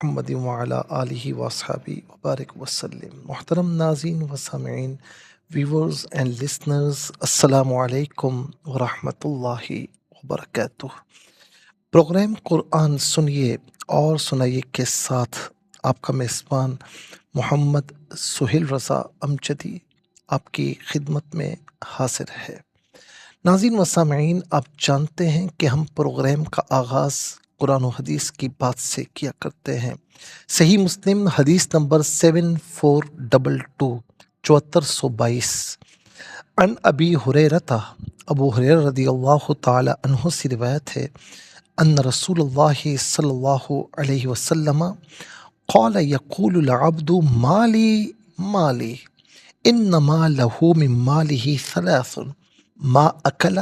محمد وعلی آلہ وصحبہ وبارک وسلم۔ محترم ناظرین و سامعین، ویورز اینڈ لسنرز، السلام علیکم ورحمۃ اللہ وبرکاتہ۔ پروگرام قرآن سنیے اور سنائیے کے ساتھ آپ کا میزبان محمد سہیل رضا امجدی آپ کی خدمت میں حاضر ہے۔ ناظرین و سامعین، آپ جانتے ہیں کہ ہم پروگرام کا آغاز قرآن و حدیث کی بات سے کیا کرتے ہیں۔ صحیح مسلم حدیث نمبر 7422 7422 ان ابی ہریرہ، ابو ہریرہ رضی اللہ تعالی عنہ سے روایت ہے، ان رسول اللہ صلی اللہ علیہ وسلم قال یقول العبد مالی مالی انما له من ماله ثلاث ما اکل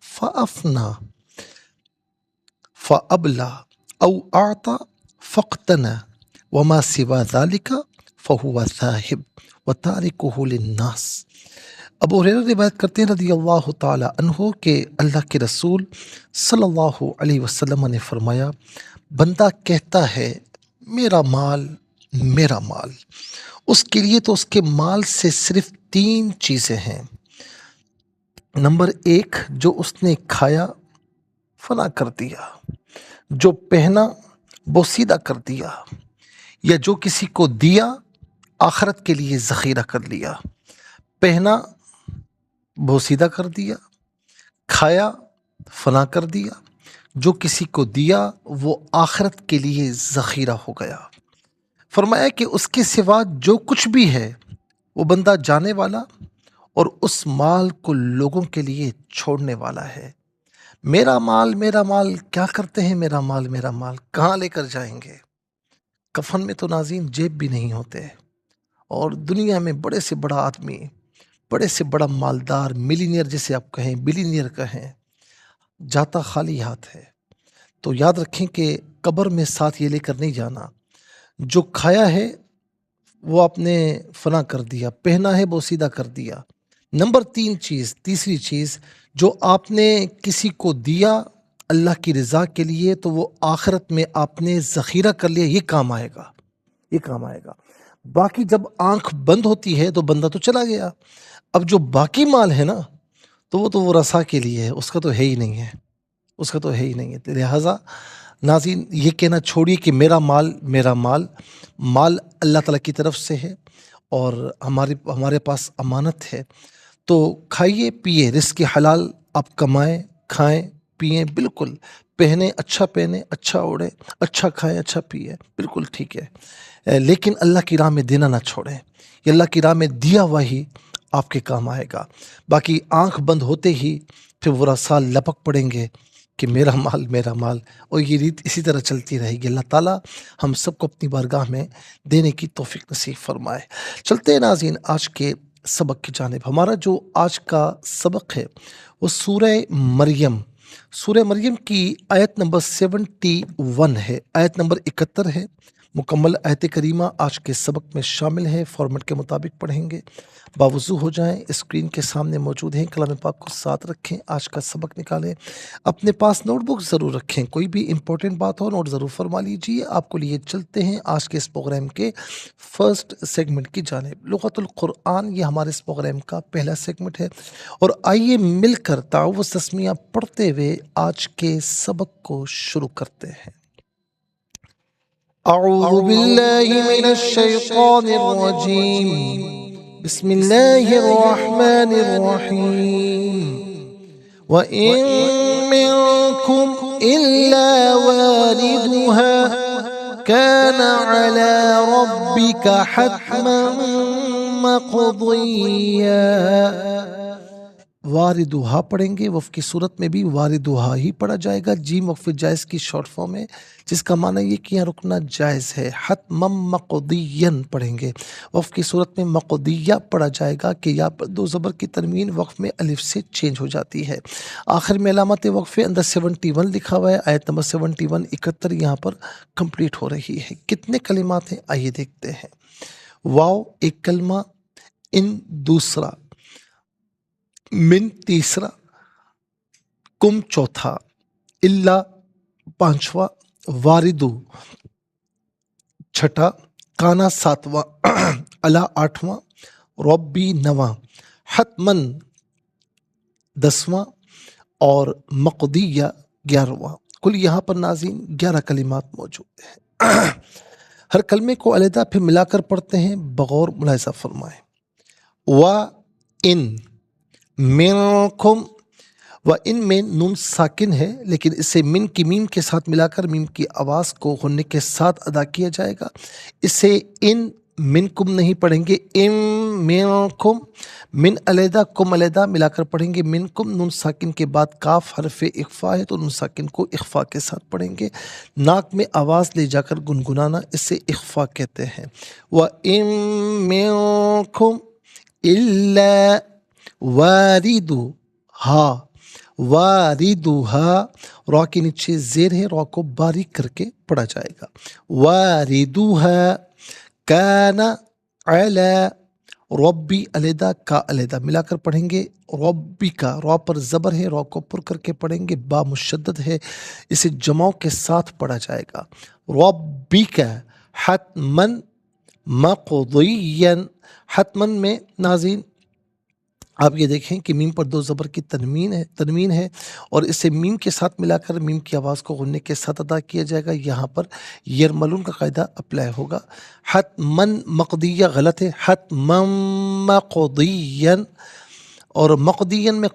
فافنا فابلى او اعطى فاقتنى وما سوى ذلك فهو ذاهب وتاركه للناس۔ ابو ہریرہ روایت کرتے ہیں رضی اللہ تعالی عنہ کہ اللہ کے رسول صلی اللہ علیہ وسلم نے فرمایا، بندہ کہتا ہے میرا مال میرا مال، اس کے لیے تو اس کے مال سے صرف تین چیزیں ہیں۔ نمبر ایک، جو اس نے کھایا فنا کر دیا، جو پہنا بوسیدہ کر دیا، یا جو کسی کو دیا آخرت کے لیے ذخیرہ کر لیا۔ پہنا بوسیدہ کر دیا، کھایا فنا کر دیا، جو کسی کو دیا وہ آخرت کے لیے ذخیرہ ہو گیا۔ فرمایا کہ اس کے سوا جو کچھ بھی ہے وہ بندہ جانے والا اور اس مال کو لوگوں کے لیے چھوڑنے والا ہے۔ میرا مال کیا کرتے ہیں؟ میرا مال کہاں لے کر جائیں گے؟ کفن میں تو ناظرین جیب بھی نہیں ہوتے، اور دنیا میں بڑے سے بڑا آدمی، بڑے سے بڑا مالدار، ملینئر جسے آپ کہیں، بلینئر کہیں، جاتا خالی ہاتھ ہے۔ تو یاد رکھیں کہ قبر میں ساتھ یہ لے کر نہیں جانا۔ جو کھایا ہے وہ آپ نے فنا کر دیا، پہنا ہے بوسیدہ کر دیا۔ نمبر تیسری چیز، جو آپ نے کسی کو دیا اللہ کی رضا کے لیے تو وہ آخرت میں آپ نے ذخیرہ کر لیا، یہ کام آئے گا۔ باقی جب آنکھ بند ہوتی ہے تو بندہ تو چلا گیا۔ اب جو باقی مال ہے نا تو وہ رسا کے لیے ہے، اس کا تو ہے ہی نہیں ہے۔ لہٰذا ناظرین یہ کہنا چھوڑیے کہ میرا مال اللہ تعالیٰ کی طرف سے ہے اور ہمارے پاس امانت ہے۔ تو کھائیے پیئے، رزق حلال آپ کمائیں، کھائیں پئیں، بالکل پہنے اچھا اوڑھیں، اچھا کھائیں، اچھا پیئیں، بالکل ٹھیک ہے، لیکن اللہ کی راہ میں دینا نہ چھوڑیں۔ یہ اللہ کی راہ میں دیا ہوا ہی آپ کے کام آئے گا۔ باقی آنکھ بند ہوتے ہی پھر وہ رسال لپک پڑیں گے کہ میرا مال، اور یہ ریت اسی طرح چلتی رہے گی۔ اللہ تعالیٰ ہم سب کو اپنی بارگاہ میں دینے کی توفیق نصیب فرمائے۔ چلتے ہیں ناظرین آج کے سبق کی جانب۔ ہمارا جو آج کا سبق ہے وہ سورہ مریم کی آیت نمبر 71 ہے، آیت نمبر 71 ہے۔ مکمل آیت کریمہ آج کے سبق میں شامل ہے، فارمیٹ کے مطابق پڑھیں گے۔ باوضو ہو جائیں، اسکرین کے سامنے موجود ہیں، کلام پاک کو ساتھ رکھیں، آج کا سبق نکالیں، اپنے پاس نوٹ بک ضرور رکھیں، کوئی بھی امپورٹنٹ بات ہو نوٹ ضرور فرما لیجیے۔ آپ کو لیے چلتے ہیں آج کے اس پروگرام کے فرسٹ سیگمنٹ کی جانب۔ لغت القرآن یہ ہمارے اس پروگرام کا پہلا سیگمنٹ ہے، اور آئیے مل کر تعوذ تسمیہ پڑھتے ہوئے آج کے سبق کو شروع کرتے ہیں۔ اعوذ باللہ من الشیطان الرجیم، بسم اللہ الرحمن الرحیم۔ وَإِن مِّنكُمْ إِلَّا وَارِدُهَا كَانَ عَلَى رَبِّكَ حَتْمًا مَّقْضِيًّا۔ واردوہا پڑھیں گے، وقف کی صورت میں بھی واردوہا ہی پڑھا جائے گا، جیم وقف جائز کی شارٹ فارم ہے، جس کا معنی یہ کہ یہاں رکنا جائز ہے۔ حتمم مقضیًا پڑھیں گے، وقف کی صورت میں مقضیہ پڑھا جائے گا کہ یہاں پر دو زبر کی ترمیم وقف میں الف سے چینج ہو جاتی ہے۔ آخر میں علامت وقف اندر 71 لکھا ہوا ہے، آیت نمبر 71 71 یہاں پر کمپلیٹ ہو رہی ہے۔ کتنے کلمات ہیں آئیے دیکھتے ہیں۔ واو ایک کلمہ، ان دوسرا، من تیسرا، کم چوتھا، اللہ پانچواں، واردو چھٹا، کانا ساتواں، الا آٹھواں، ربی نواں، حتمن دسواں اور مقدیہ گیارہواں۔ کل یہاں پر ناظرین 11 کلمات موجود ہیں۔ ہر کلمے کو علیحدہ پھر ملا کر پڑھتے ہیں، بغور ملاحظہ فرمائیں۔ و ان منکم، و ان میں نون ساکن ہے لیکن اسے من کی میم کے ساتھ ملا کر میم کی آواز کو غنے کے ساتھ ادا کیا جائے گا۔ اسے ان منکم نہیں پڑھیں گے، ام منکم، من علیحدہ کم علیحدہ ملا کر پڑھیں گے۔ منکم نون ساکن کے بعد کاف حرف اخفا ہے تو نون ساکن کو اخفا کے ساتھ پڑھیں گے۔ ناک میں آواز لے جا کر گنگنانا، اسے اخفا کہتے ہیں۔ وَإِن مِّنكُمْ إِلَّا وَارِدُهَا، واردها، را کے نیچے زیر ہے، را کو باریک کر کے پڑھا جائے گا۔ واردها کان علی ربی علیحدہ، کا علیحدہ ملا کر پڑھیں گے۔ ربی کا، را پر زبر ہے، را کو پر کر کے پڑھیں گے، با مشدد ہے، اسے جماؤں کے ساتھ پڑھا جائے گا۔ ربی کا حتمن مقضین، حتمن میں ناظرین آپ یہ دیکھیں کہ میم پر دو زبر کی تنوین ہے اور اسے میم کے ساتھ ملا کر میم کی آواز کو غنے کے ساتھ ادا کیا جائے گا۔ یہاں پر یرملون کا قاعدہ اپلائی ہوگا۔ حتمن مقدیہ غلط ہے، حتمن مقدین، اور مقدین میں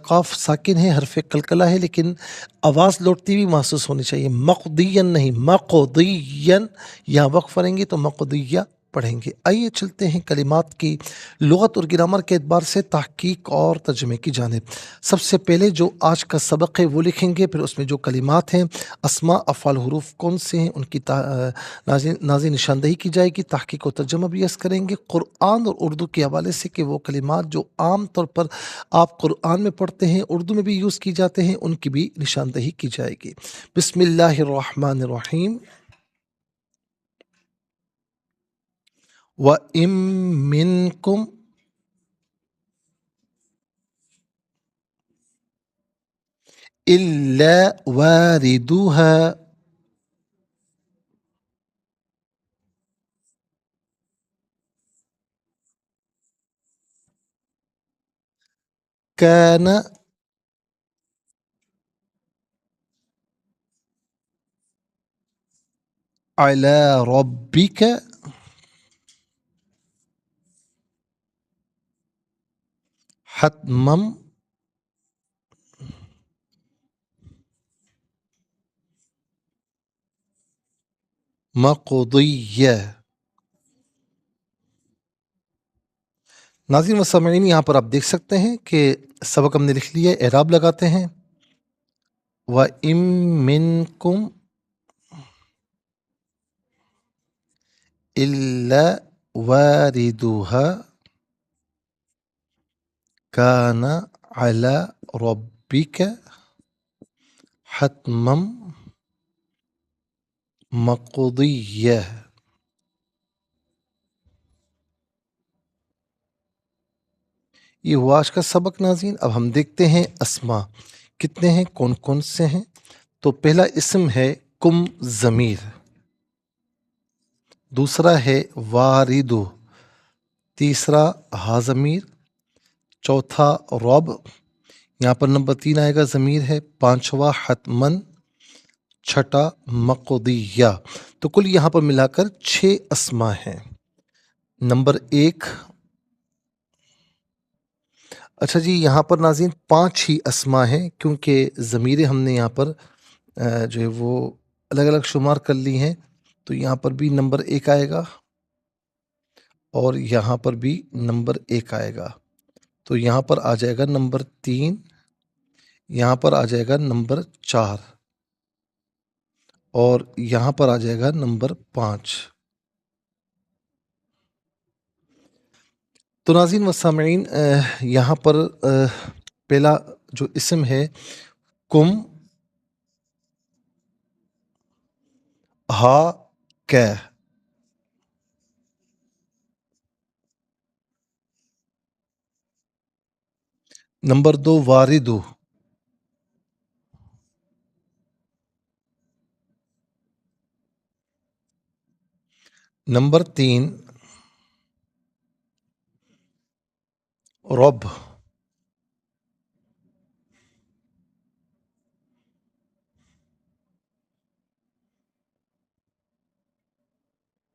قاف ساکن ہے، حرف قلقلہ ہے، لیکن آواز لوٹتی بھی محسوس ہونی چاہیے، مقدین نہیں مقدین، یہاں وقف کریں گے تو مقدیہ پڑھیں گے۔ آئیے چلتے ہیں کلمات کی لغت اور گرامر کے اعتبار سے تحقیق اور ترجمے کی جانب۔ سب سے پہلے جو آج کا سبق ہے وہ لکھیں گے، پھر اس میں جو کلمات ہیں، اسماء افعال حروف کون سے ہیں، ان کی ناظرین نشاندہی کی جائے گی، تحقیق و ترجمہ بھی اس کریں گے قرآن اور اردو کے حوالے سے کہ وہ کلمات جو عام طور پر آپ قرآن میں پڑھتے ہیں، اردو میں بھی یوز کی جاتے ہیں، ان کی بھی نشاندہی کی جائے گی۔ بسم اللہ الرحمن الرحیم۔ وَإِن مِّنكُمْ إِلَّا وَارِدُهَا كَانَ عَلَى رَبِّكَ حَتْمًا مقضیہ۔ ناظرین و سامعین، یہاں پر آپ دیکھ سکتے ہیں کہ سبق ہم نے لکھ لیا ہے، اعراب لگاتے ہیں۔ وَإِن مِّنكُمْ إِلَّا وَارِدُهَا كَانَ عَلَى رَبِّكَ حَتْمًا مقضیہ۔ یہ ہوا آج کا سبق ناظرین۔ اب ہم دیکھتے ہیں اسما کتنے ہیں، کون کون سے ہیں۔ تو پہلا اسم ہے کم ضمیر، دوسرا ہے واردو، تیسرا ہا ضمیر، چوتھا رب، یہاں پر نمبر 3 آئے گا ضمیر ہے، پانچواں حتمن، چھٹا مقدیہ۔ تو کل یہاں پر ملا کر 6 اسما ہیں۔ نمبر 1، اچھا جی، یہاں پر ناظرین 5 ہی اسما ہیں کیونکہ ضمیریں ہم نے یہاں پر جو ہے وہ الگ الگ شمار کر لی ہیں۔ تو یہاں پر بھی نمبر 1 آئے گا اور یہاں پر بھی نمبر 1 آئے گا، تو یہاں پر آ جائے گا نمبر 3، یہاں پر آ جائے گا نمبر 4 اور یہاں پر آ جائے گا نمبر 5۔ تو ناظرین و سامعین، یہاں پر پہلا جو اسم ہے کم ہا کہ، نمبر 2 واردو، نمبر 3 رب.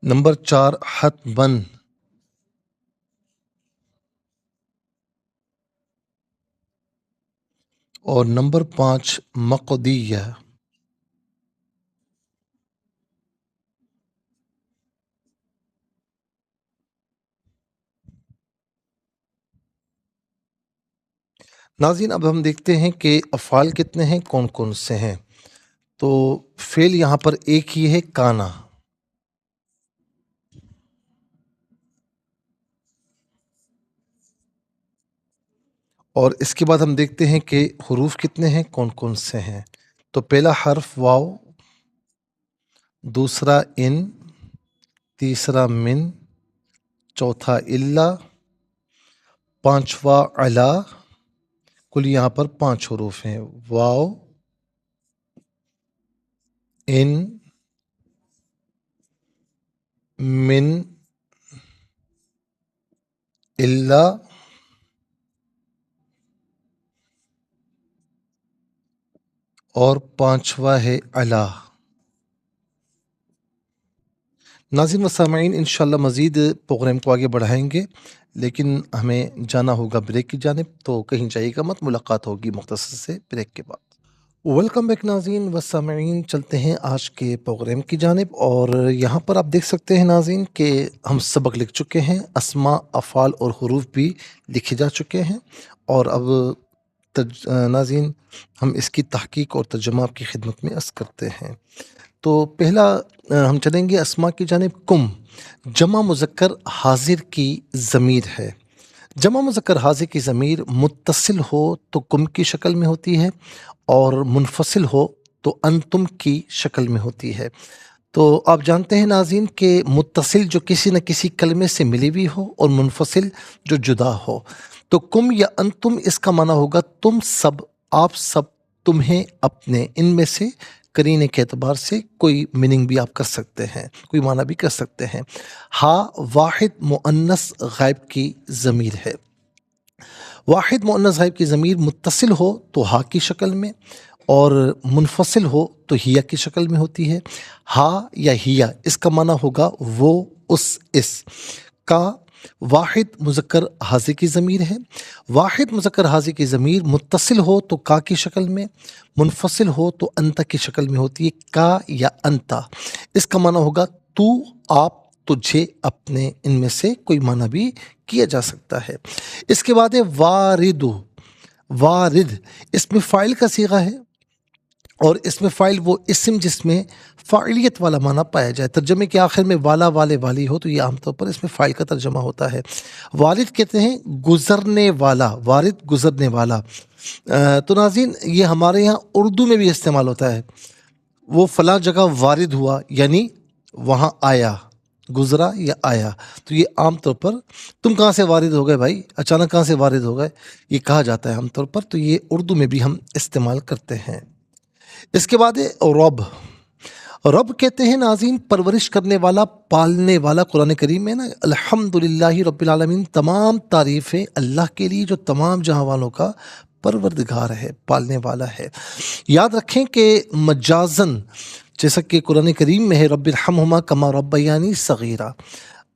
نمبر 4 حتمن. اور نمبر 5 مقدیہ. ناظرین اب ہم دیکھتے ہیں کہ افعال کتنے ہیں، کون کون سے ہیں. تو فعل یہاں پر ایک ہی ہے، کانا. اور اس کے بعد ہم دیکھتے ہیں کہ حروف کتنے ہیں، کون کون سے ہیں. تو پہلا حرف واو، دوسرا ان، تیسرا من، چوتھا الا، پانچواں علا. کل یہاں پر 5 حروف ہیں، واو، ان، من، الا، اور 5واں ہے علا. ناظرین و سامعین انشاءاللہ مزید پروگرام کو آگے بڑھائیں گے، لیکن ہمیں جانا ہوگا بریک کی جانب، تو کہیں جائیے گا مت، ملاقات ہوگی مختصر سے بریک کے بعد. ویلکم بیک ناظرین و سامعین، چلتے ہیں آج کے پروگرام کی جانب. اور یہاں پر آپ دیکھ سکتے ہیں ناظرین کہ ہم سبق لکھ چکے ہیں، اسماء، افعال اور حروف بھی لکھے جا چکے ہیں. اور اب ناظرین ہم اس کی تحقیق اور ترجمہ آپ کی خدمت میں عرض کرتے ہیں. تو پہلا ہم چلیں گے اسماء کی جانب. کم جمع مذکر حاضر کی ضمیر ہے. جمع مذکر حاضر کی ضمیر متصل ہو تو کم کی شکل میں ہوتی ہے، اور منفصل ہو تو انتم کی شکل میں ہوتی ہے. تو آپ جانتے ہیں ناظرین کہ متصل جو کسی نہ کسی کلمے سے ملی ہوئی ہو، اور منفصل جو جدا ہو. تو کم یا انتم اس کا معنی ہوگا تم سب، آپ سب، تمہیں، اپنے. ان میں سے قرینے کے اعتبار سے کوئی میننگ بھی آپ کر سکتے ہیں، کوئی معنی بھی کر سکتے ہیں. ہا واحد مؤنث غائب کی ضمیر ہے. واحد مؤنث غائب کی ضمیر متصل ہو تو ہا کی شکل میں، اور منفصل ہو تو ہیا کی شکل میں ہوتی ہے. ہا یا ہیا اس کا معنی ہوگا وہ، اس. کا واحد مذکر حاضر کی ضمیر ہے. واحد مذکر حاضر کی ضمیر متصل ہو تو کا کی شکل میں، منفصل ہو تو انتا کی شکل میں ہوتی ہے. کا یا انتا اس کا معنی ہوگا تو، آپ، تجھے، اپنے. ان میں سے کوئی معنی بھی کیا جا سکتا ہے. اس کے بعد ہے وارد. وارد اس میں فاعل کا صیغہ ہے، اور اس میں فاعل وہ اسم جس میں فاعلیت والا معنی پایا جائے. ترجمے کے آخر میں والا، والے، والی ہو تو یہ عام طور پر اس میں فاعل کا ترجمہ ہوتا ہے. والد کہتے ہیں گزرنے والا، وارد گزرنے والا. تو ناظرین یہ ہمارے یہاں اردو میں بھی استعمال ہوتا ہے. وہ فلاں جگہ وارد ہوا یعنی وہاں آیا، گزرا یا آیا. تو یہ عام طور پر تم کہاں سے وارد ہو گئے بھائی، اچانک کہاں سے وارد ہو گئے، یہ کہا جاتا ہے عام طور پر. تو یہ اردو میں بھی ہم استعمال کرتے ہیں. اس کے بعد ہے رب. رب کہتے ہیں ناظرین پرورش کرنے والا، پالنے والا. قرآن کریم میں نا الحمدللہ رب العالمین، تمام تعریفیں اللہ کے لیے جو تمام جہاں والوں کا پروردگار ہے، پالنے والا ہے. یاد رکھیں کہ مجازن جیسا کہ قرآن کریم میں ہے رب ارحمہما کما ربیانی صغیرہ،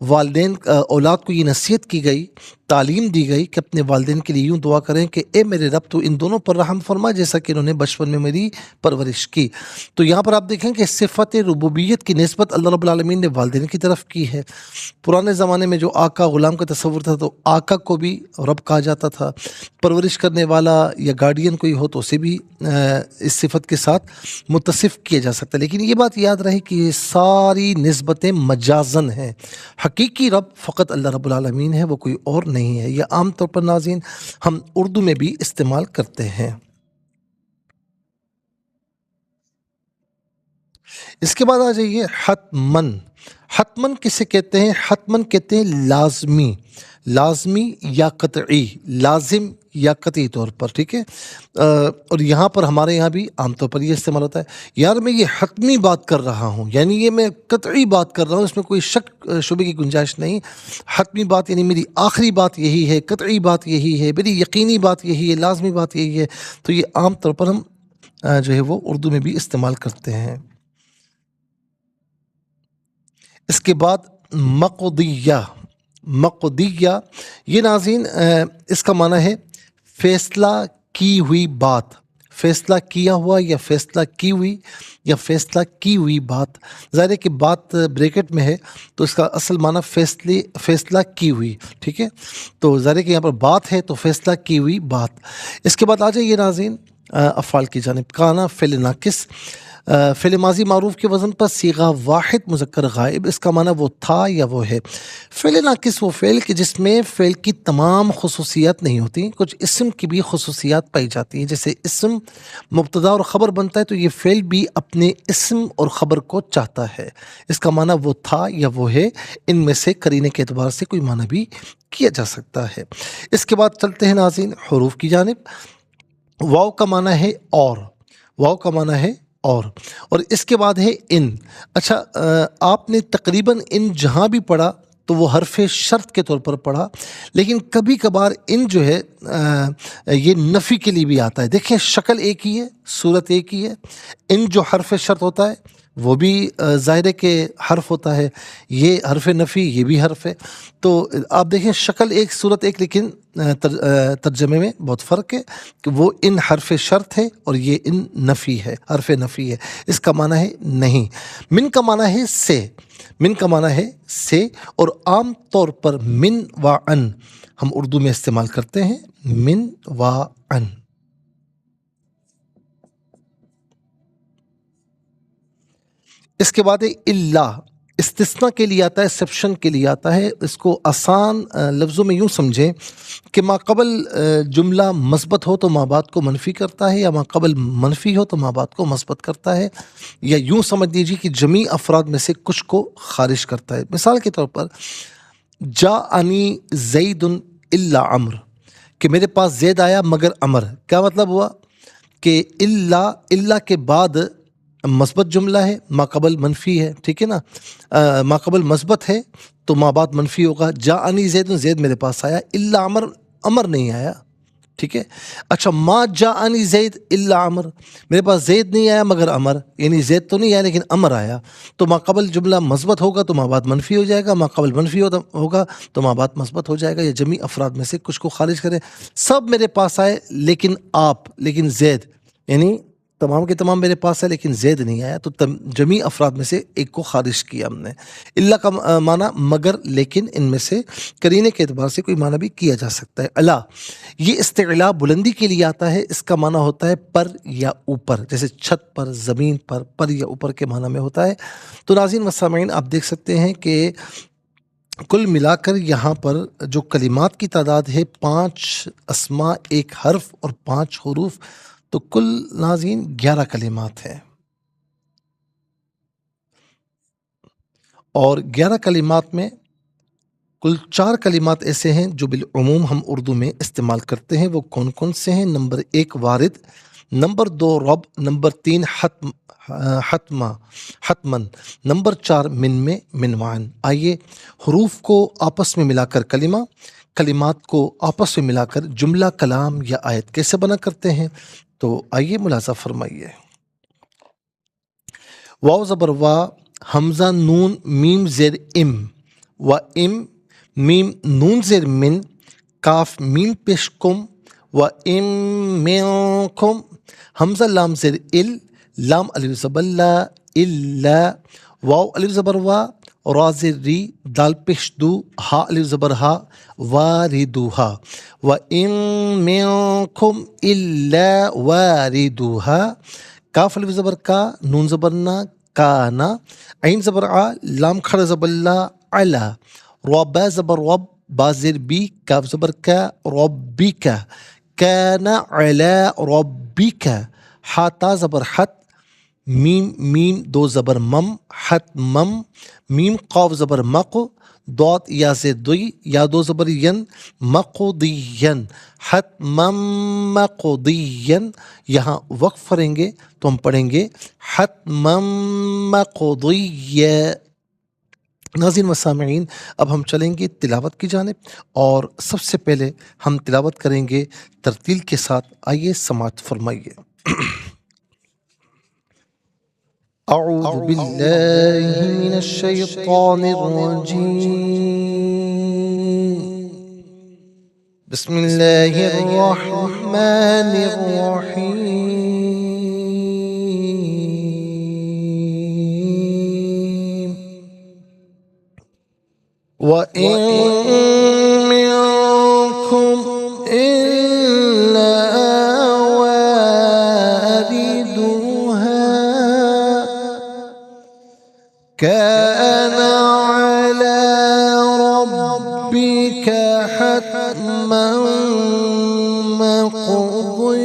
والدین اولاد کو یہ نصیحت کی گئی، تعلیم دی گئی کہ اپنے والدین کے لیے یوں دعا کریں کہ اے میرے رب تو ان دونوں پر رحم فرما جیسا کہ انہوں نے بچپن میں میری پرورش کی. تو یہاں پر آپ دیکھیں کہ صفت ربوبیت کی نسبت اللہ رب العالمین نے والدین کی طرف کی ہے. پرانے زمانے میں جو آقا غلام کا تصور تھا تو آقا کو بھی رب کہا جاتا تھا. پرورش کرنے والا یا گارڈین کوئی ہو تو اسے بھی اس صفت کے ساتھ متصف کیا جا سکتا ہے. لیکن یہ بات یاد رہے کہ یہ ساری نسبتیں مجازن ہیں. حقیقی رب فقط اللہ رب العالمین ہے، وہ کوئی اور نہیں ہے. یہ عام طور پر ناظرین ہم اردو میں بھی استعمال کرتے ہیں. اس کے بعد آ جائیے حتمن. حتمن کسے کہتے ہیں؟ حتمن کہتے ہیں لازمی، لازمی یا قطعی، لازم یا قطعی طور پر. ٹھیک ہے، اور یہاں پر ہمارے یہاں بھی عام طور پر یہ استعمال ہوتا ہے، یار میں یہ حتمی بات کر رہا ہوں، یعنی یہ میں قطعی بات کر رہا ہوں، اس میں کوئی شک شبے کی گنجائش نہیں. حتمی بات یعنی میری آخری بات یہی ہے، قطعی بات یہی ہے، میری یقینی بات یہی ہے، لازمی بات یہی ہے. تو یہ عام طور پر ہم جو ہے وہ اردو میں بھی استعمال کرتے ہیں. اس کے بعد مقضیہ. مقضیہ یہ ناظرین اس کا معنی ہے فیصلہ کی ہوئی بات، فیصلہ کیا ہوا یا فیصلہ کی ہوئی یا فیصلہ کی ہوئی بات. ظاہر ہے کہ بات بریکٹ میں ہے تو اس کا اصل معنی فیصلہ کی ہوئی. ٹھیک ہے، تو ظاہر ہے کہ یہاں پر بات ہے تو فیصلہ کی ہوئی بات. اس کے بعد آ جائیے ناظرین افعال کی جانب. کانا فعل ناقص، فعل ماضی معروف کے وزن پر صیغہ واحد مذکر غائب. اس کا معنی وہ تھا یا وہ ہے. فعل ناقص وہ فعل کہ جس میں فعل کی تمام خصوصیات نہیں ہوتی، کچھ اسم کی بھی خصوصیات پائی جاتی ہیں. جیسے اسم مبتدا اور خبر بنتا ہے تو یہ فعل بھی اپنے اسم اور خبر کو چاہتا ہے. اس کا معنی وہ تھا یا وہ ہے. ان میں سے قرینے کے اعتبار سے کوئی معنی بھی کیا جا سکتا ہے. اس کے بعد چلتے ہیں ناظرین حروف کی جانب. واو کا معنی ہے اور، واو کا معنی ہے اور اس کے بعد ہے ان. اچھا آپ نے تقریباً ان جہاں بھی پڑھا تو وہ حرف شرط کے طور پر پڑھا، لیکن کبھی کبھار ان جو ہے یہ نفی کے لیے بھی آتا ہے. دیکھیں شکل ایک ہی ہے، صورت ایک ہی ہے. ان جو حرف شرط ہوتا ہے وہ بھی ظاہر ہے کہ حرف ہوتا ہے، یہ حرف نفی یہ بھی حرف ہے. تو آپ دیکھیں شکل ایک صورت ایک، لیکن ترجمے میں بہت فرق ہے کہ وہ ان حرف شرط ہے اور یہ ان نفی ہے، حرف نفی ہے. اس کا معنی ہے نہیں. من کا معنی ہے سے، من کا معنی ہے سے، اور عام طور پر من و ان ہم اردو میں استعمال کرتے ہیں. من و ان. اس کے بعد اللہ استثناء کے لیے آتا ہے، ایکسیپشن کے لیے آتا ہے. اس کو آسان لفظوں میں یوں سمجھیں کہ ما قبل جملہ مثبت ہو تو ما بعد کو منفی کرتا ہے، یا ما قبل منفی ہو تو ما بعد کو مثبت کرتا ہے، یا یوں سمجھ لیجیے کہ جمیع افراد میں سے کچھ کو خارج کرتا ہے. مثال کے طور پر جاءنی زید الا عمر، کہ میرے پاس زید آیا مگر عمر. کیا مطلب ہوا کہ اللہ کے بعد مثبت جملہ ہے، ما قبل منفی ہے. ٹھیک ہے نا، ما قبل مثبت ہے تو ما بعد منفی ہوگا. جاءنی زید، زید میرے پاس آیا، الا عمر، عمر نہیں آیا. ٹھیک ہے. اچھا ما جاءنی زید الا عمر، میرے پاس زید نہیں آیا مگر عمر، یعنی زید تو نہیں آیا لیکن عمر آیا. تو ما قبل جملہ مثبت ہوگا تو ما بعد منفی ہو جائے گا، ما قبل منفی ہوگا تو ما بعد مثبت ہو جائے گا. یا جمیع افراد میں سے کچھ کو خارج کریں. سب میرے پاس آئے لیکن آپ، لیکن زید، یعنی تمام کے تمام میرے پاس ہے لیکن زید نہیں آیا، تو جمیع افراد میں سے ایک کو خارج کیا ہم نے. اللہ کا معنی مگر، لیکن ان میں سے قرینے کے اعتبار سے کوئی معنی بھی کیا جا سکتا ہے. الا یہ استعلاء بلندی کے لیے آتا ہے. اس کا معنی ہوتا ہے پر یا اوپر، جیسے چھت پر، زمین پر یا اوپر کے معنی میں ہوتا ہے. تو ناظرین و سامعین آپ دیکھ سکتے ہیں کہ کل ملا کر یہاں پر جو کلمات کی تعداد ہے 5 اسماء، 1 حرف اور 5 حروف، تو کل ناظرین 11 کلمات ہیں. اور 11 کلمات میں کل 4 کلمات ایسے ہیں جو بالعموم ہم اردو میں استعمال کرتے ہیں. وہ کون کون سے ہیں؟ نمبر 1 وارد، نمبر 2 رب، نمبر 3 حتمن، نمبر 4 میں منوان. آئیے حروف کو آپس میں ملا کر کلمات کو آپس میں ملا کر جملہ، کلام یا آیت کیسے بنا کرتے ہیں. تو آئیے ملاحظہ فرمائیے. واو زبر وا، حمزہ نون میم زیر ام، و ام میم نون زیر من، کاف میم پیش کم، و ام منکم، حمزہ لام زیر ال، لام الف زبر لا، الا، واو الف زبر وا، را زیر ری، دال پیش دو، ہا الف زبر ہا، واردوہا، و ام منکم الا واردوہا، کاف الف زبر کا، نون زبر نا، کانا، عین زبر آ، لام کھڑا زبر لا، علا، را با زبر رب، با زیر بی، کاف زبر کا، ربک، کانا علا ربک، حا تا زبر حت، میم میم دو زبر مم، حتمم، میم قاف زبر مق، دعت یا سے دوئی یا دو زبر ین، مقضین، حتمم مقضین. یہاں وقف کریں گے تو ہم پڑھیں گے حتمم مقضیہ. ناظرین و سامعین، اب ہم چلیں گے تلاوت کی جانب، اور سب سے پہلے ہم تلاوت کریں گے ترتیل کے ساتھ. آئیے سماعت فرمائیے. اعوذ باللہ من الشیطان الرجیم، بسم اللہ الرحمن الرحیم. وَإِن مِّنكُمْ إِلَّا وَارِدُهَا كَانَ عَلَى رَبِّكَ حَتْمًا مَّقْضِيًّا.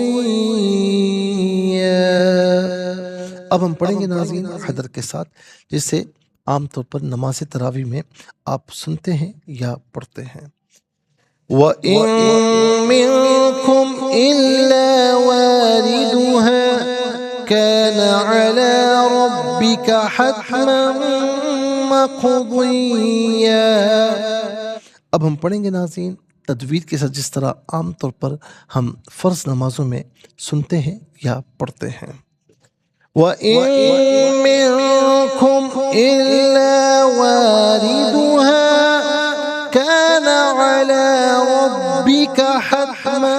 اب ہم پڑھیں گے ناظرین حدر کے ساتھ، جسے عام طور پر نماز تراویح میں آپ سنتے ہیں یا پڑھتے ہیں. وَإِن مِّنكُمْ إِلَّا وَارِدُهَا كَانَ عَلَى رَبِّكَ حَتْمًا مَّقْضِيًّا. اب ہم پڑھیں گے ناظرین تجوید کے ساتھ، جس طرح عام طور پر ہم فرض نمازوں میں سنتے ہیں یا پڑھتے ہیں. وَإِن مِّنكُمْ إِلَّا وَارِدُهَا كَانَ عَلَى رَبِّكَ حَتْمًا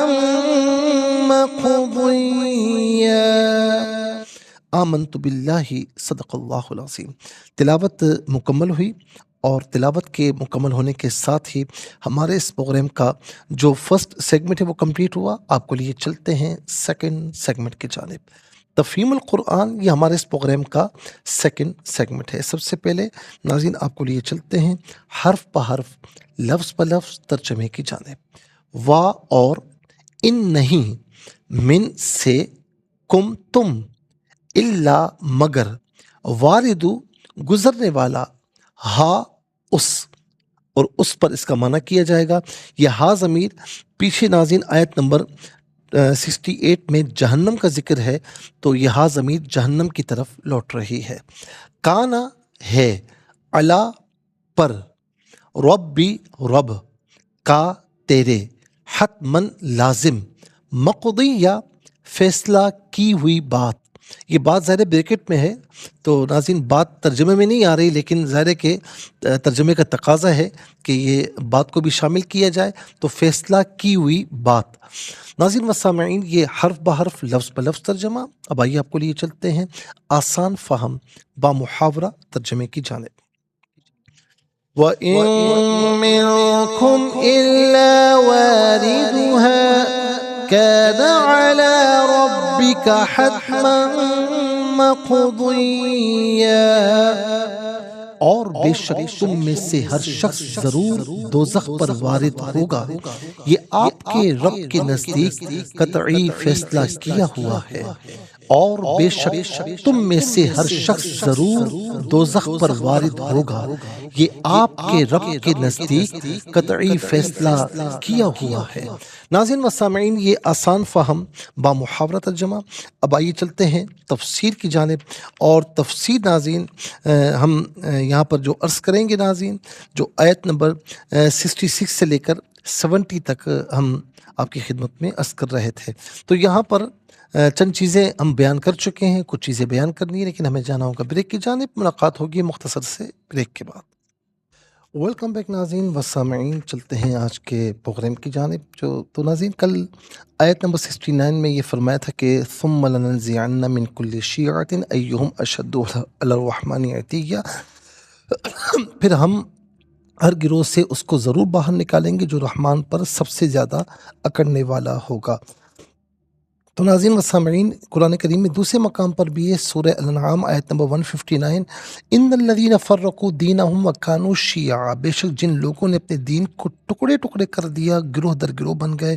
مَّقْضِيًّا. آمنت باللہ صدق اللہ العظیم. تلاوت مکمل ہوئی، اور تلاوت کے مکمل ہونے کے ساتھ ہی ہمارے اس پروگرام کا جو فرسٹ سیگمنٹ ہے وہ کمپلیٹ ہوا. آپ کو لیے چلتے ہیں سیکنڈ سیگمنٹ کی جانب. تفہیم القرآن یہ ہمارے اس پروگرام کا سیکنڈ سیگمنٹ ہے. سب سے پہلے ناظرین آپ کو لیے چلتے ہیں حرف پہ حرف، لفظ پہ لفظ ترجمے کی جانب. وا اور ان نہیں، من سے، کم تم، الا مگر، واردو گزرنے والا، ہا اس، اور اس پر اس کا معنی کیا جائے گا. یہ ہا ضمیر پیچھے ناظرین آیت نمبر 68 میں جہنم کا ذکر ہے، تو یہ ہا ضمیر جہنم کی طرف لوٹ رہی ہے. کانا ہے، علا پر، ربی رب، کا تیرے، حتمن لازم، مقضیہ فیصلہ کی ہوئی بات. یہ بات ظاہر بریکٹ میں ہے، تو ناظرین بات ترجمے میں نہیں آ رہی، لیکن ظاہر کہ ترجمے کا تقاضا ہے کہ یہ بات کو بھی شامل کیا جائے، تو فیصلہ کی ہوئی بات. ناظرین و سامعین، یہ حرف بحرف لفظ بہ لفظ ترجمہ. اب آئیے آپ کو لیے چلتے ہیں آسان فہم با محاورہ ترجمے کی جانب. وَإِن مِّنكُمْ إِلَّا وَارِدُهَا كَانَ عَلَى رَبِّكَ حَتْمًا مَّقْضِيًّا. اور بے شک تم میں سے ہر شخص ضرور دوزخ پر وارد ہوگا، یہ آپ کے رب کے نزدیک قطعی فیصلہ کیا ہوا ہے. اور بے شک تم میں سے ہر شخص ضرور دوزخ پر وارد ہوگا، یہ آپ کے رب کے نزدیک قطعی فیصلہ کیا ہوا ہے. ناظرین و سامعین، یہ آسان فہم با محاورہ ترجمہ. اب آئیے چلتے ہیں تفسیر کی جانب، اور تفسیر ناظرین ہم یہاں پر جو عرض کریں گے ناظرین، جو آیت نمبر 66 سے لے کر 70 تک ہم آپ کی خدمت میں عرض کر رہے تھے. تو یہاں پر چند چیزیں ہم بیان کر چکے ہیں، کچھ چیزیں بیان کرنی ہے، لیکن ہمیں جانا ہوگا بریک کی جانب. ملاقات ہوگی مختصر سے بریک کے بعد. ویلکم بیک ناظرین و سامعین، چلتے ہیں آج کے پروگرام کی جانب. تو ناظرین کل آیت نمبر 69 میں یہ فرمایا تھا کہ ثم لننزعن من كل شیعۃ ایہم اشد علی الرحمن عتیہ. پھر ہم ہر گروہ سے اس کو ضرور باہر نکالیں گے جو رحمان پر سب سے زیادہ اکڑنے والا ہوگا. تو ناظرین و سامعین، قرآن کریم میں دوسرے مقام پر بھی ہے، سورہ الانعام آیت نمبر 159، ان الذین فرقوا دینہم وکانوا شیعا، بے شک جن لوگوں نے اپنے دین کو ٹکڑے ٹکڑے کر دیا، گروہ در گروہ بن گئے۔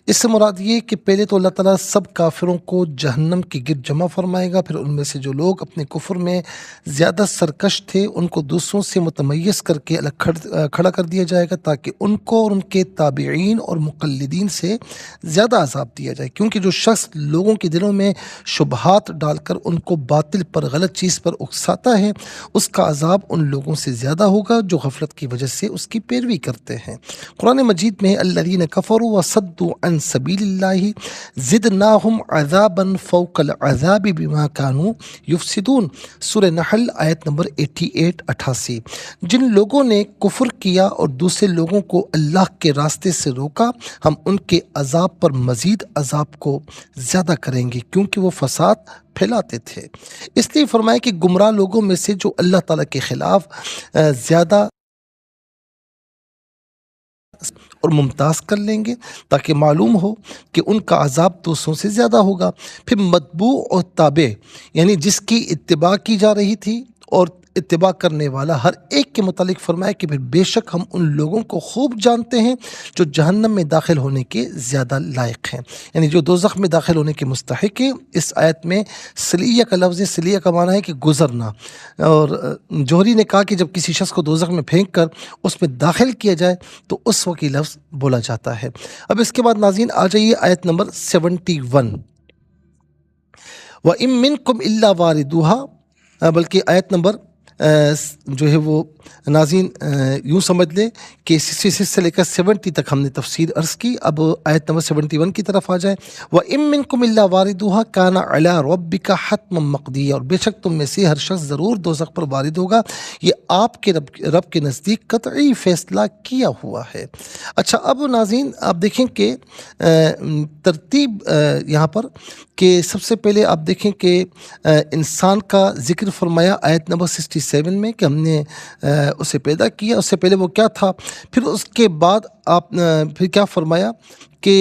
اس سے مراد یہ کہ پہلے تو اللہ تعالیٰ سب کافروں کو جہنم کی گرد جمع فرمائے گا، پھر ان میں سے جو لوگ اپنے کفر میں زیادہ سرکش تھے ان کو دوسروں سے متمیز کر کے الگ کھڑا کر دیا جائے گا، تاکہ ان کو اور ان کے تابعین اور مقلدین سے زیادہ عذاب دیا جائے، کیونکہ جو شخص لوگوں کے دلوں میں شبہات ڈال کر ان کو باطل پر، غلط چیز پر اکساتا ہے، اس کا عذاب ان لوگوں سے زیادہ ہوگا جو غفلت کی وجہ سے اس کی پیروی کرتے ہیں۔ قرآن مجید میں الذین کفروا وصدوا عن سبیل اللہ زدناہم عذابا فوق العذاب بما كانوا یفسدون، سورہ نحل آیت نمبر 88 جن لوگوں نے کفر کیا اور دوسرے لوگوں کو اللہ کے راستے سے روکا، ہم ان کے عذاب پر مزید عذاب کو زیادہ کریں گے کیونکہ وہ فساد پھیلاتے تھے۔ اس لیے فرمایا کہ گمراہ لوگوں میں سے جو اللہ تعالیٰ کے خلاف زیادہ اور ممتاز کر لیں گے تاکہ معلوم ہو کہ ان کا عذاب دوسروں سے زیادہ ہوگا۔ پھر متبوع اور تابع، یعنی جس کی اتباع کی جا رہی تھی اور اتباع کرنے والا، ہر ایک کے متعلق فرمایا کہ پھر بے شک ہم ان لوگوں کو خوب جانتے ہیں جو جہنم میں داخل ہونے کے زیادہ لائق ہیں، یعنی جو دوزخ میں داخل ہونے کے مستحق ہیں۔ اس آیت میں سلیہ کا لفظ ہے، سلیہ کا معنی ہے کہ گزرنا، اور جوہری نے کہا کہ جب کسی شخص کو دوزخ میں پھینک کر اس میں داخل کیا جائے تو اس وقت یہ لفظ بولا جاتا ہے۔ اب اس کے بعد ناظرین آ جائیے آیت نمبر 71، وَإِن مِّنكُمْ إِلَّا وَارِدُوهَا، بلکہ آیت نمبر جو ہے وہ ناظرین یوں سمجھ لیں کہ 66 سے لے کر 70 تک ہم نے تفسیر عرض کی۔ اب آیت نمبر 71 کی طرف آ جائیں، وَإِن مِّنكُمْ إِلَّا وَارِدُوهَا كَانَ عَلَىٰ رَبِّكَ حَتْمًا مَّقْضِيًّا، اور بے شک تم میں سے ہر شخص ضرور دوزخ پر وارد ہوگا، یہ آپ کے رب کے نزدیک قطعی فیصلہ کیا ہوا ہے۔ اچھا، اب ناظرین آپ دیکھیں کہ ترتیب یہاں پر کہ سب سے پہلے آپ دیکھیں کہ انسان کا ذکر فرمایا آیت نمبر 67 میں کہ ہم نے اسے پیدا کیا، اس سے پہلے وہ کیا تھا، پھر اس کے بعد آپ پھر کیا فرمایا کہ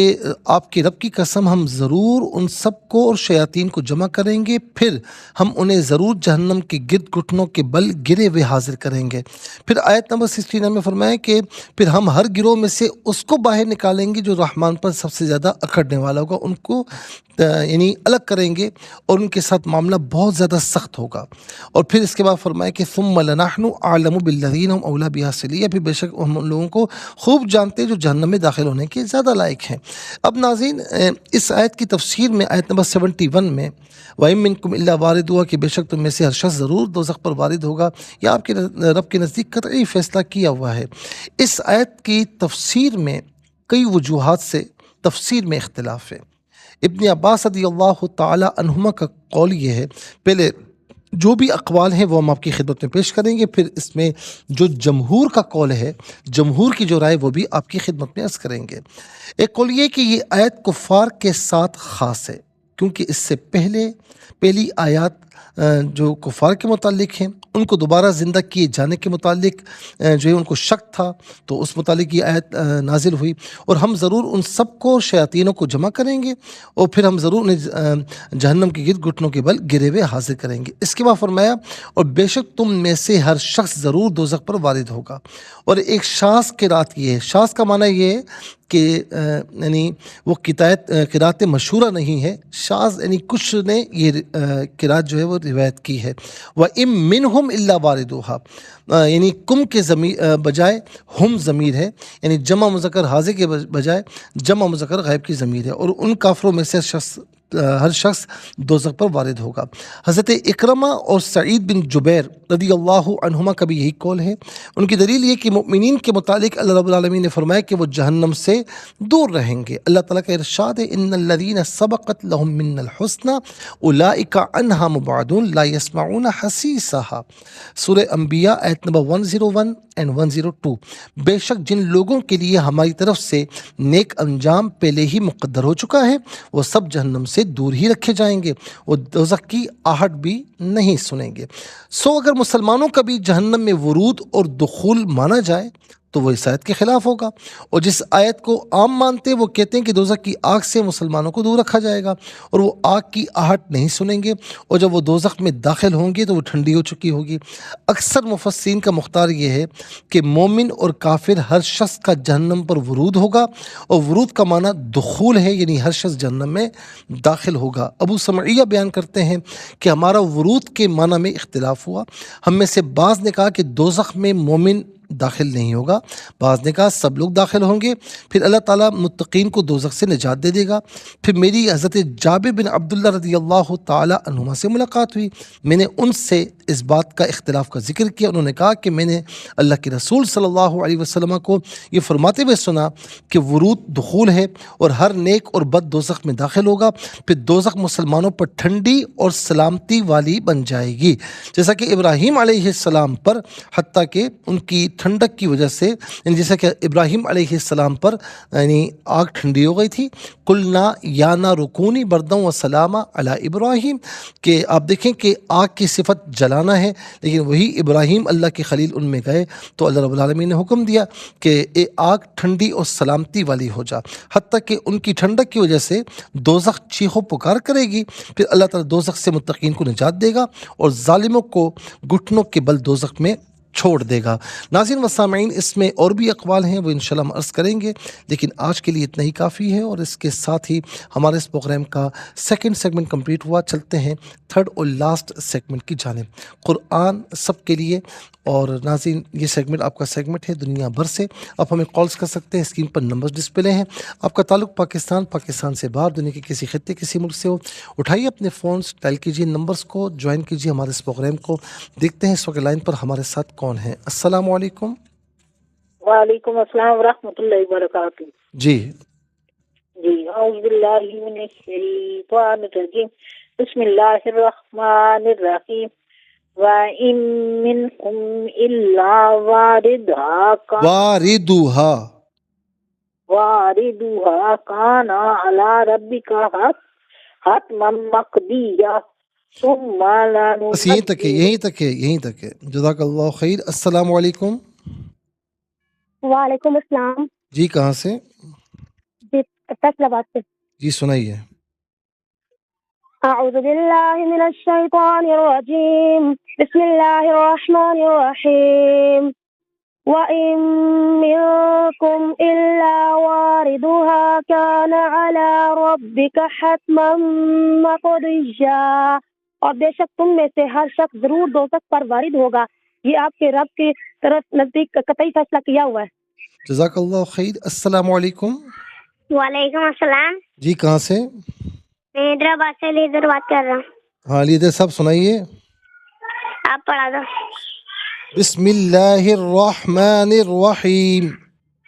آپ کے رب کی قسم ہم ضرور ان سب کو اور شیاطین کو جمع کریں گے، پھر ہم انہیں ضرور جہنم کے گرد گھٹنوں کے بل گرے ہوئے حاضر کریں گے۔ پھر آیت نمبر 69 میں فرمایا کہ پھر ہم ہر گروہ میں سے اس کو باہر نکالیں گے جو رحمان پر سب سے زیادہ اکڑنے والا ہوگا، ان کو یعنی الگ کریں گے اور ان کے ساتھ معاملہ بہت زیادہ سخت ہوگا۔ اور پھر اس کے بعد فرمایا کہ ثم لنحن اعلم بالذین هم اولی بها صلیہ، پھر بے شک ہم ان لوگوں کو خوب جانتے جو جہنم میں داخل ہونے کے زیادہ لائق ہیں۔ اب ناظرین اس آیت کی تفسیر میں آیت نمبر 71 میں وَإِن مِّنكُمْ إِلَّا وَارِدُوهَا کہ بے شک تم میں سے ہر شخص ضرور دوزخ پر وارد ہوگا، یا آپ کے رب کے نزدیک قطعی فیصلہ کیا ہوا ہے۔ اس آیت کی تفسیر میں کئی وجوہات سے تفسیر میں اختلاف ہے۔ ابن عباس رضی اللہ تعالی عنہما کا قول یہ ہے، پہلے جو بھی اقوال ہیں وہ ہم آپ کی خدمت میں پیش کریں گے، پھر اس میں جو جمہور کا قول ہے، جمہور کی جو رائے وہ بھی آپ کی خدمت میں عرض کریں گے۔ ایک قول یہ کہ یہ آیت کفار کے ساتھ خاص ہے، کیونکہ اس سے پہلی آیات جو کفار کے متعلق ہیں ان کو دوبارہ زندہ کیے جانے کے متعلق جو ہے ان کو شک تھا، تو اس متعلق یہ آیت نازل ہوئی، اور ہم ضرور ان سب کو شیاطینوں کو جمع کریں گے اور پھر ہم ضرور انہیں جہنم کے گرد گھٹنوں کے بل گرے ہوئے حاضر کریں گے۔ اس کے بعد فرمایا اور بے شک تم میں سے ہر شخص ضرور دوزخ پر وارد ہوگا۔ اور ایک شاذ قرات یہ ہے، شاذ کا معنی یہ ہے کہ یعنی وہ قرات مشہورہ نہیں ہے، شاذ یعنی کچھ نے یہ قرات جو ہے وہ روایت کی ہے۔ وَإِن مِّنْهُمْ إِلَّا وَارِدُوهَا، یعنی کم کے بجائے ہم ضمیر ہے، یعنی جمع مذکر حاضر کے بجائے جمع مذکر غائب کی ضمیر ہے، اور ان کافروں میں سے ہر شخص دوزخ پر وارد ہوگا۔ حضرت اکرمہ اور سعید بن جبیر رضی اللہ عنہما کا بھی یہی قول ہے۔ ان کی دلیل یہ کہ مؤمنین کے متعلق اللہ رب العالمین نے فرمایا کہ وہ جہنم سے دور رہیں گے۔ اللہ تعالیٰ کا ارشاد ہے ان الذین سبقت لهم من الحسنى اولئک عنہا مبعدون لا يسمعون حسیسہا، سورہ انبیاء آیت نمبر 101 and 102، بے شک جن لوگوں کے لیے ہماری طرف سے نیک انجام پہلے ہی مقدر ہو چکا ہے وہ سب جہنم سے دور ہی رکھے جائیں گے، وہ دوزخ کی آہٹ بھی نہیں سنیں گے۔ اگر مسلمانوں کا بھی جہنم میں ورود اور دخول مانا جائے تو وہ اس آیت کے خلاف ہوگا، اور جس آیت کو عام مانتے وہ کہتے ہیں کہ دوزخ کی آگ سے مسلمانوں کو دور رکھا جائے گا اور وہ آگ کی آہٹ نہیں سنیں گے، اور جب وہ دوزخ میں داخل ہوں گے تو وہ ٹھنڈی ہو چکی ہوگی۔ اکثر مفسرین کا مختار یہ ہے کہ مومن اور کافر ہر شخص کا جہنم پر ورود ہوگا، اور ورود کا معنی دخول ہے، یعنی ہر شخص جہنم میں داخل ہوگا۔ ابو سمعیہ بیان کرتے ہیں کہ ہمارا ورود کے معنی میں اختلاف ہوا، ہم میں سے بعض نے کہا کہ دوزخ میں مومن داخل نہیں ہوگا، بعض نے کہا سب لوگ داخل ہوں گے، پھر اللہ تعالیٰ متقین کو دوزخ سے نجات دے دے گا۔ پھر میری حضرت جابر بن عبداللہ رضی اللہ تعالیٰ عنہما سے ملاقات ہوئی، میں نے ان سے اس بات کا اختلاف کا ذکر کیا، انہوں نے کہا کہ میں نے اللہ کے رسول صلی اللہ علیہ وسلم کو یہ فرماتے ہوئے سنا کہ ورود دخول ہے اور ہر نیک اور بد دوزخ میں داخل ہوگا، پھر دوزخ مسلمانوں پر ٹھنڈی اور سلامتی والی بن جائے گی، جیسا کہ ابراہیم علیہ السلام پر، حتیٰ کہ ان کی ٹھنڈک کی وجہ سے، یعنی جیسا کہ ابراہیم علیہ السلام پر یعنی آگ ٹھنڈی ہو گئی تھی، قلنا یا نار رکونی برداً و سلامہ علی ابراہیم، کہ آپ دیکھیں کہ آگ کی صفت جلانا ہے، لیکن وہی ابراہیم اللہ کے خلیل ان میں گئے تو اللہ رب العالمین نے حکم دیا کہ اے آگ ٹھنڈی اور سلامتی والی ہو جا، حتیٰ کہ ان کی ٹھنڈک کی وجہ سے دوزخ چیخ و پکار کرے گی، پھر اللہ تعالیٰ دوزخ سے متقین کو نجات دے گا اور ظالموں کو گھٹنوں کے بل دوزخ میں چھوڑ دے گا۔ ناظرین و سامعین، اس میں اور بھی اقوال ہیں، وہ انشاءاللہ ہم عرض کریں گے، لیکن آج کے لیے اتنا ہی کافی ہے، اور اس کے ساتھ ہی ہمارے اس پروگرام کا سیکنڈ سیگمنٹ کمپلیٹ ہوا۔ چلتے ہیں تھرڈ اور لاسٹ سیگمنٹ کی جانب، قرآن سب کے لیے۔ اور ناظرین، یہ سیگمنٹ آپ کا سیگمنٹ ہے دنیا بھر سے، آپ ہمیں کالز کر سکتے ہیں، اسکرین پر نمبرز ڈسپلے ہیں۔ آپ کا تعلق پاکستان سے باہر، دنیا کے کسی خطے کسی ملک سے ہو، اٹھائیے اپنے فونز، ڈائل کیجیے نمبرز کو، جوائن کیجیے ہمارے اس پروگرام کو۔ دیکھتے ہیں اس وقت لائن پر ہمارے ساتھ کون ہے۔ السلام علیکم۔ وعلیکم السلام ورحمۃ اللہ وبرکاتہ۔ جی اعوذ باللہ من الشیطان الرجیم، بسم اللہ الرحمن الرحیم، وَإِن مِّنكُمْ إِلَّا وَارِدُهَا كَانَ عَلَى رَبِّكَ حَتْمًا مَّقْضِيًّا ثُمَّ بس یہیں تک ہے۔ جزاک اللہ خیر۔ السلام علیکم۔ وعلیکم السلام۔ جی کہاں سے؟ جی فیصل آباد سے۔ جی سنائیے۔ اعوذ باللہ من الشیطان الرجیم، بسم اللہ الرحمن الرحیم، وَإِن مِّنكُمْ إِلَّا وَارِدُهَا كَانَ عَلَى رَبِّكَ حَتْمًا مَّقْضِيًّا، اور بے شک تم میں سے ہر شخص ضرور دوزخ پر وارد ہوگا، یہ آپ کے رب کی طرف نزدیک قطعی فیصلہ کیا ہوا ہے۔ جزاک اللہ خیر۔ السلام علیکم۔ وعلیکم السلام۔ جی کہاں سے؟ میں حیدرآباد سے لیڈر بات کر رہا ہوں۔ ہاں لیڈر صاحب سنائیے۔ آپ پڑھا دو۔ بسم اللہ الرحمن الرحیم،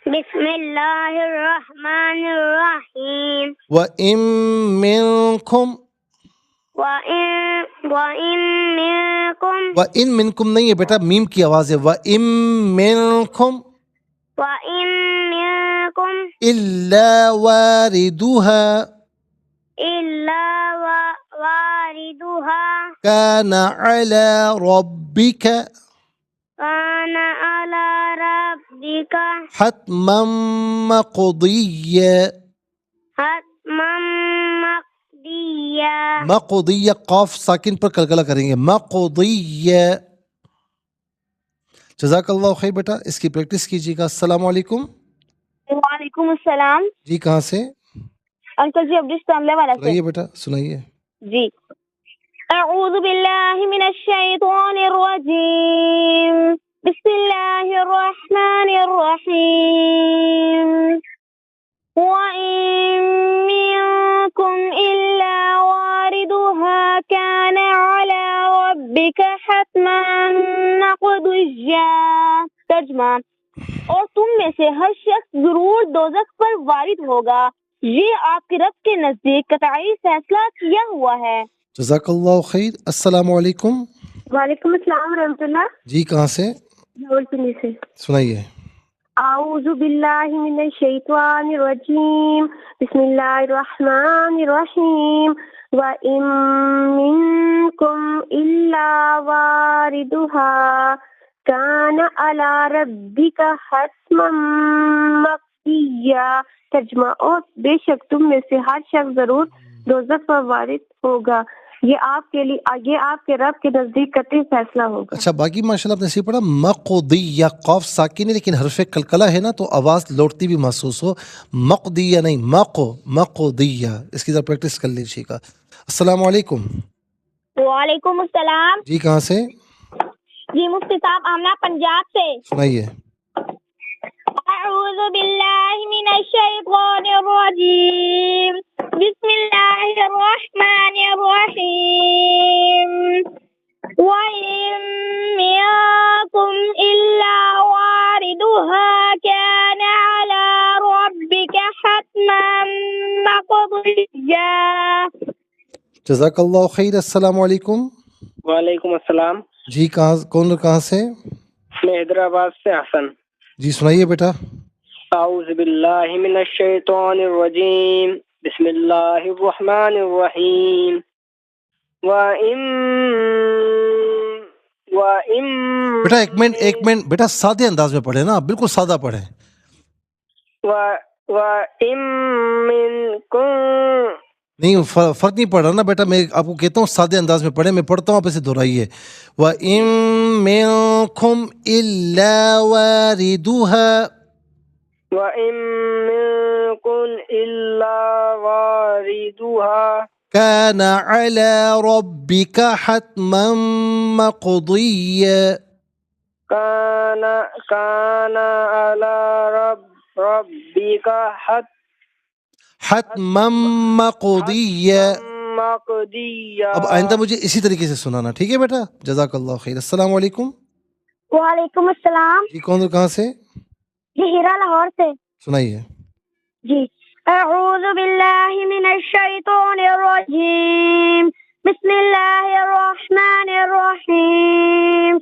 بسم اللہ الرحمن الرحیم، وَإِن مِّنكُم، وَإِن مِّنكُم نہیں ہے بیٹا، میم کی آواز ہے، وَإِن مِّنكم إِلَّا وَارِدُهَا كَانَ عَلَى رَبِّكَ حَتْمًا مَّقْضِيًّا۔ مقضیہ، قاف ساکن پر کلکلہ کریں گے، مقضیہ۔ جزاک اللہ خیر بیٹا، اس کی پریکٹس کیجیے گا۔ السلام علیکم۔ وعلیکم السلام۔ جی کہاں سے؟ انکل جی عبدالش تاملے والا سے۔ سنائیے بیٹا، سنائیے۔ جی اعوذ باللہ من الشیطان الرجیم، بسم اللہ الرحمن الرحیم، وَإِن مِّنكُمْ إِلَّا وَارِدُهَا كَانَ عَلَى رَبِّكَ حَتْمًا مَّقْضِيًّا۔ ترجمہ، اور تم میں سے ہر شخص ضرور دوزخ پر وارد ہوگا، یہ آپ کے رب کے نزدیک قطعی فیصلہ کیا ہوا ہے۔ جزاک اللہ خیر۔ السلام علیکم۔ وعلیکم السلام ورحمۃ اللہ۔ جی کہاں سے؟ راولپنڈی سے۔ سنائیے۔ اعوذ باللہ من الشیطان الرجیم، بسم اللہ الرحمن الرحیم، وَإِن مِّنكُمْ إِلَّا وَارِدُهَا کان علی ربک حتما مقضیا، ترجمہ اور بے شک تم میں سے ہر شخص ضرور دوزخ پر وارد ہوگا، یہ آپ کے لیے، یہ آپ کے رب کے نزدیک قطعی فیصلہ ہوگا۔ اچھا باقی ماشاءاللہ آپ نے صحیح پڑھا، مقضیہ، قاف ساکن ہے لیکن حرف کلکلہ ہے نا تو آواز لوٹتی بھی محسوس ہو، مقضیہ نہیں، مقضیہ، اس کی ذرا پریکٹس کر لیجیے گا۔ السلام علیکم۔ وعلیکم السلام۔ جی کہاں سے؟ جی مفتی صاحب آمنہ پنجاب سے۔ سنائیے۔ اعوذ باللہ من الشیطان الرجیم، بسم اللہ الرحمن الرحیم، وَإِن مِّنكُمْ إِلَّا وَارِدُهَا كَانَ عَلَى رَبِّكَ حَتْمًا مَّقْضِيًّا۔ جزاک اللہ خیر۔ السلام علیکم۔ وعلیکم السلام۔ جی کہاں سے؟ میں حیدرآباد سے حسن۔ جی سنائیے بیٹا۔ اعوذ باللہ من الشیطان الرجیم، بسم اللہ الرحمن الرحیم، بیٹا ایک منٹ بیٹا، سادے انداز میں پڑھیں نا، بالکل سادہ پڑھیں۔ وَإِن مِّنكُم، نہیں فرق نہیں پڑ رہا نا بیٹا، میں آپ کو کہتا ہوں سادے انداز میں پڑھیں، میں پڑھتا ہوں آپ اسے دہرائیے۔ وَإِن مِّنكُمْ إِلَّا وَارِدُهَا، وَإِن مِّنكُمْ إِلَّا وَارِدُهَا كَانَ عَلَى رَبِّكَ حَتْمًا مَّقْضِيًّا، كان على ربك حَتْمًا مَّقْضِيًّا۔ مقضيا۔ اب آئندہ مجھے اسی طریقے سے سنانا، ٹھیک ہے بیٹا؟ جزاک اللہ خیر۔ السلام علیکم۔ وعلیکم السلام۔ جی کون کہاں سے؟ جی ہیرا لاہور سے۔ سنائیے۔ جی اعوذ باللہ من الشیطان الرجیم، بسم اللہ الرحمن الرحیم،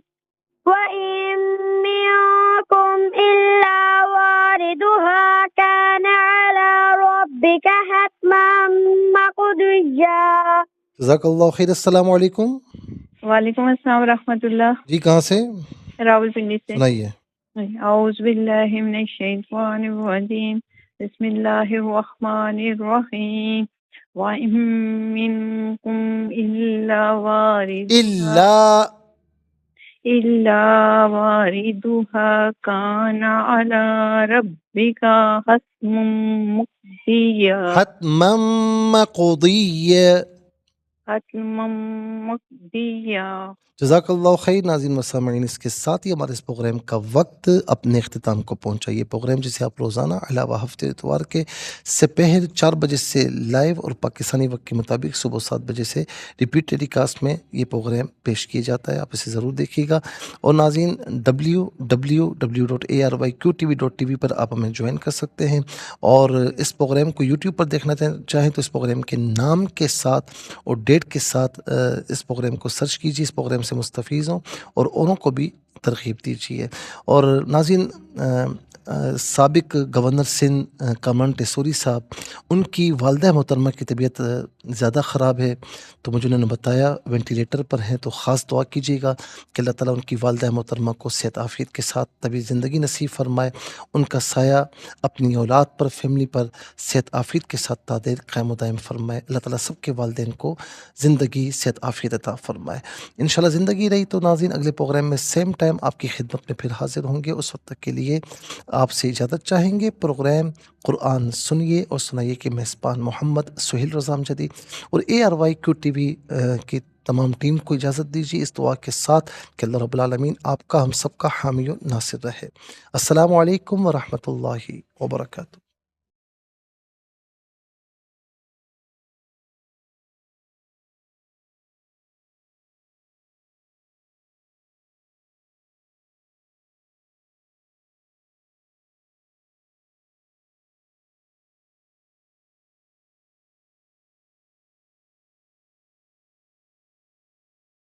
وَإِن مِّنكُمْ إِلَّا وَارِدُهَا كَانَ عَلَى رَبِّكَ حَتْمًا مَّقْضِيًّا۔ جزاک اللہ خیر۔ السلام علیکم۔ وعلیکم السلام ورحمۃ اللہ۔ جی کہاں سے؟ راولپنڈی سے۔ سنائیے۔ اعوذ باللہ من الشیطان الرجیم، بسم اللہ الرحمن الرحیم، وَإِن مِّنكُمْ إِلَّا وَارِدُهَا كَانَ عَلَى رَبِّكَ حَتْمًا مَّقْضِيًّا۔ حتما مقضیہ۔ حتما مقضیّا۔ جزاک اللہ خیر۔ ناظرین و سامعین، اس کے ساتھ ہی ہمارے اس پروگرام کا وقت اپنے اختتام کو پہنچا۔ یہ پروگرام جسے آپ روزانہ علاوہ ہفتے اتوار کے سپہر 4 بجے سے لائیو اور پاکستانی وقت کے مطابق صبح 7 بجے سے ریپیٹ ٹیلی کاسٹ میں یہ پروگرام پیش کیا جاتا ہے، آپ اسے ضرور دیکھیے گا۔ اور ناظرین www.arYQTV.tv پر آپ ہمیں جوائن کر سکتے ہیں، اور اس پروگرام کو یوٹیوب پر دیکھنا چاہیں تو اس پروگرام کے نام کے ساتھ اور ڈیٹ کے ساتھ اس پروگرام کو سرچ کیجیے، اس پروگرام سے مستفیض ہوں اور اوروں کو بھی ترغیب دیجیے۔ اور ناظرین، سابق گورنر سندھ کامران ٹیسوری صاحب، ان کی والدہ محترمہ کی طبیعت زیادہ خراب ہے، تو مجھے انہوں نے بتایا وینٹیلیٹر پر ہیں، تو خاص دعا کیجیے گا کہ اللہ تعالیٰ ان کی والدہ محترمہ کو صحت عافیت کے ساتھ طویل زندگی نصیب فرمائے، ان کا سایہ اپنی اولاد پر، فیملی پر صحت عافیت کے ساتھ تعدیر قائم و دائم فرمائے۔ اللہ تعالیٰ سب کے والدین کو زندگی صحت عافیت عطا فرمائے۔ انشاءاللہ زندگی رہی تو ناظرین اگلے پروگرام میں سیم ٹائم آپ کی خدمت میں پھر حاضر ہوں گے۔ اس وقت تک کے لیے آپ سے اجازت چاہیں گے۔ پروگرام قرآن سنیے اور سنائیے کے میزبان محمد سہیل رضا امجدی اور ARYQTV کی تمام ٹیم کو اجازت دیجیے اس دعا کے ساتھ کہ اللہ رب العالمین آپ کا ہم سب کا حامی و ناصر رہے۔ السلام علیکم ورحمۃ اللہ وبرکاتہ۔